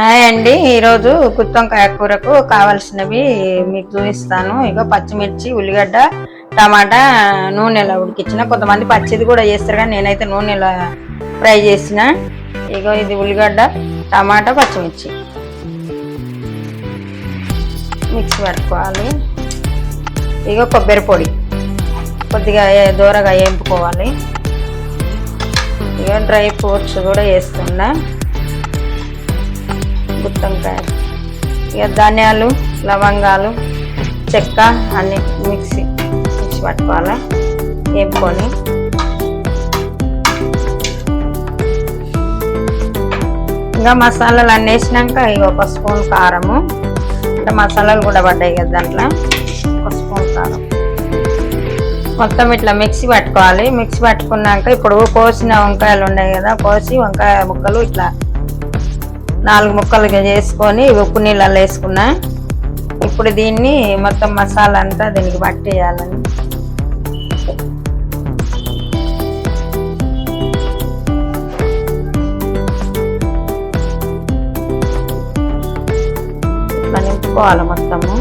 Hi అండి, ఈరోజు గుత్తొంకాయ కూరకు కావాల్సినవి మీకు చూపిస్తాను. ఇక పచ్చిమిర్చి, ఉల్లిగడ్డ, టమాటా నూనెలో ఉడికించిన. కొంతమంది పచ్చిది కూడా చేస్తారు కానీ నేనైతే నూనెలో ఫ్రై చేసిన. ఇగో ఇది ఉల్లిగడ్డ, టమాటా, పచ్చిమిర్చి మిక్సీ పట్టుకోవాలి. ఇగో కొబ్బరి పొడి కొద్దిగా దూరగా వేపుకోవాలి. ఇక డ్రై ఫ్రూట్స్ కూడా వేస్తున్నా. గుత్తొంకాయ ఇక ధనియాలు, లవంగాలు, చెక్క అన్ని మిక్సీ పట్టుకోవాలి. వేపుకొని ఇంకా మసాలాలు అన్నీ వేసినాక ఇక ఒక స్పూన్ కారము, అంటే మసాలాలు కూడా పడ్డాయి కదా దాంట్లో, ఒక స్పూన్ కారం మొత్తం ఇట్లా మిక్సీ పట్టుకోవాలి. మిక్సీ పట్టుకున్నాక ఇప్పుడు కోసిన వంకాయలు ఉన్నాయి కదా, కోసి వంకాయ ముక్కలు ఇట్లా 4 ముక్కలుగా చేసుకొని ఉప్పు నీళ్ళలో వేసుకున్నా. ఇప్పుడు దీన్ని మొత్తం మసాలా అంతా దీనికి పట్టేయాలని. ఇట్లా నింపుకోవాలి మొత్తము.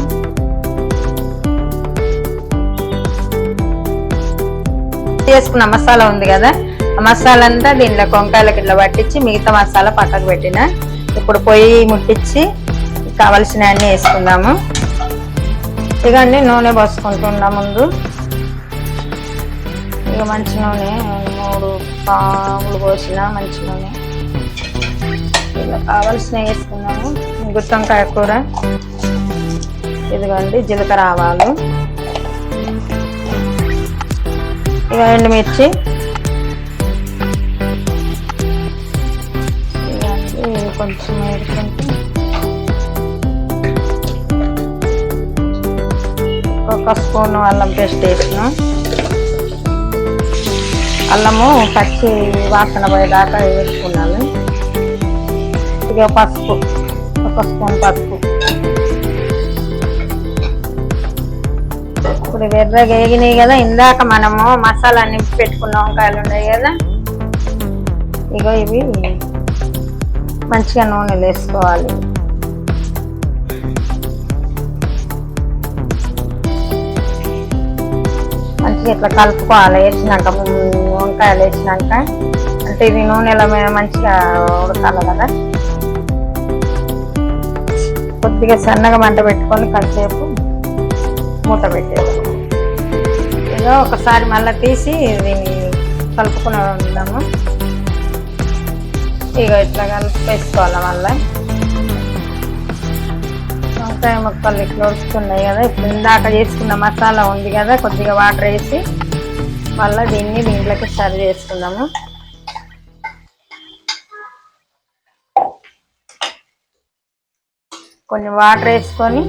చేసుకున్న మసాలా ఉంది కదా, ఆ మసాలా అంతా దీనిలో వంకాయలకి ఇట్లా పట్టించి మిగతా మసాలా పక్కకు పెట్టిన. ఇప్పుడు పొయ్యి ముట్టించి కావలసిన అన్నీ వేసుకుందాము. ఇక అన్నీ నూనె పోసుకుంటున్నా ముందు. ఇక మంచి నూనె 3 పావులు పోసిన మంచి నూనె. ఇలా కావలసినవి వేసుకున్నాము. గుత్తొంకాయ కూర ఇదిగోండి, జీలకర్ర, ఆవాలు, ఇక ఎండుమిర్చి, కొంచెం వేసుకుంటే ఒక స్పూన్ అల్లం పేస్ట్ వేసిన. అల్లము పచ్చి వాసన పోయేదాకా వేసుకున్నాను. ఇక పసుపు, ఒక స్పూన్ పసుపు. ఇప్పుడు ఎర్రగా వేగినాయి కదా, ఇందాక మనము మసాలా నింపి పెట్టుకున్న వంకాయలు ఉన్నాయి కదా, ఇగో ఇవి మంచిగా నూనెలు వేసుకోవాలి. మంచిగా ఇట్లా కలుపుకోవాలి. వేసినాక వంకాయలు వేసినాక, అంటే ఇది నూనెల మీద మంచిగా ఉడకాలి కదా. కొద్దిగా సన్నగా మంట పెట్టుకొని కాసేపు మూత పెట్టేది. ఇక ఒకసారి మళ్ళీ తీసి దీన్ని కలుపుకుని ఉందాము. ఇక ఇట్లా కలిపేసుకోవాలి. మళ్ళీ వంకాయ ముక్కలు ఇట్లా ఉడుకుతున్నాయి కదా, ఇప్పుడు ఇందాక చేసుకున్న మసాలా ఉంది కదా, కొద్దిగా వాటర్ వేసి మళ్ళీ దీంట్లోకి సర్వ్ చేసుకుందాము. కొంచెం వాటర్ వేసుకొని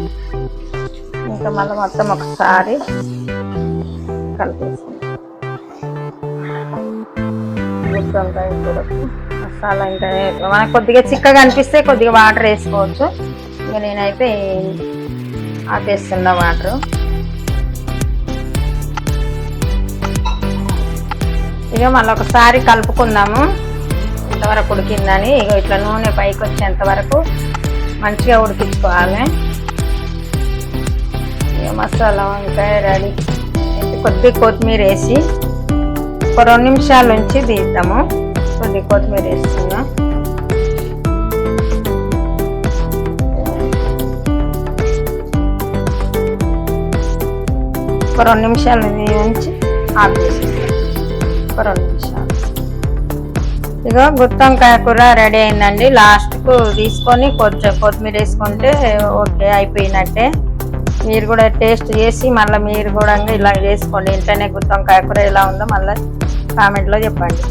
ఇంకా మళ్ళీ మొత్తం ఒకసారి కలిపేసుకుందాం. గుత్తొంకాయ కూరకు మసాలా ఇంకా మనకు కొద్దిగా చిక్కగా అనిపిస్తే కొద్దిగా వాటర్ వేసుకోవచ్చు. ఇంకా నేనైతే ఆపేస్తున్నా వాటర్. ఇక మళ్ళీ ఒకసారి కలుపుకుందాము ఇంతవరకు ఉడికిందని. ఇక ఇట్లా నూనె పైకి వచ్చేంత వరకు మంచిగా ఉడికించుకోవాలి. ఇక మసాలా వంకాయ రెడీ. కొద్దిగా కొత్తిమీర వేసి ఒక 2 నిమిషాల నుంచి తీద్దాము. కొద్దిగా కొత్తిమీర వేస్తున్నా. ఒక 2 నిమిషాలు ఉంచి ఆఫ్ చేసేస్తాం. ఒక 2 నిమిషాలు. ఇక గుత్తొంకాయ కూర రెడీ అయిందండి. లాస్ట్కు తీసుకొని కొంచెం కొత్తిమీర వేసుకుంటే ఓకే, అయిపోయినట్టే. మీరు కూడా టేస్ట్ చేసి మళ్ళీ మీరు కూడా ఇలా చేసుకోండి. ఇంట్లోనే గుత్తొంకాయ కూర ఎలా ఉందో మళ్ళీ కామెంట్లో చెప్పండి.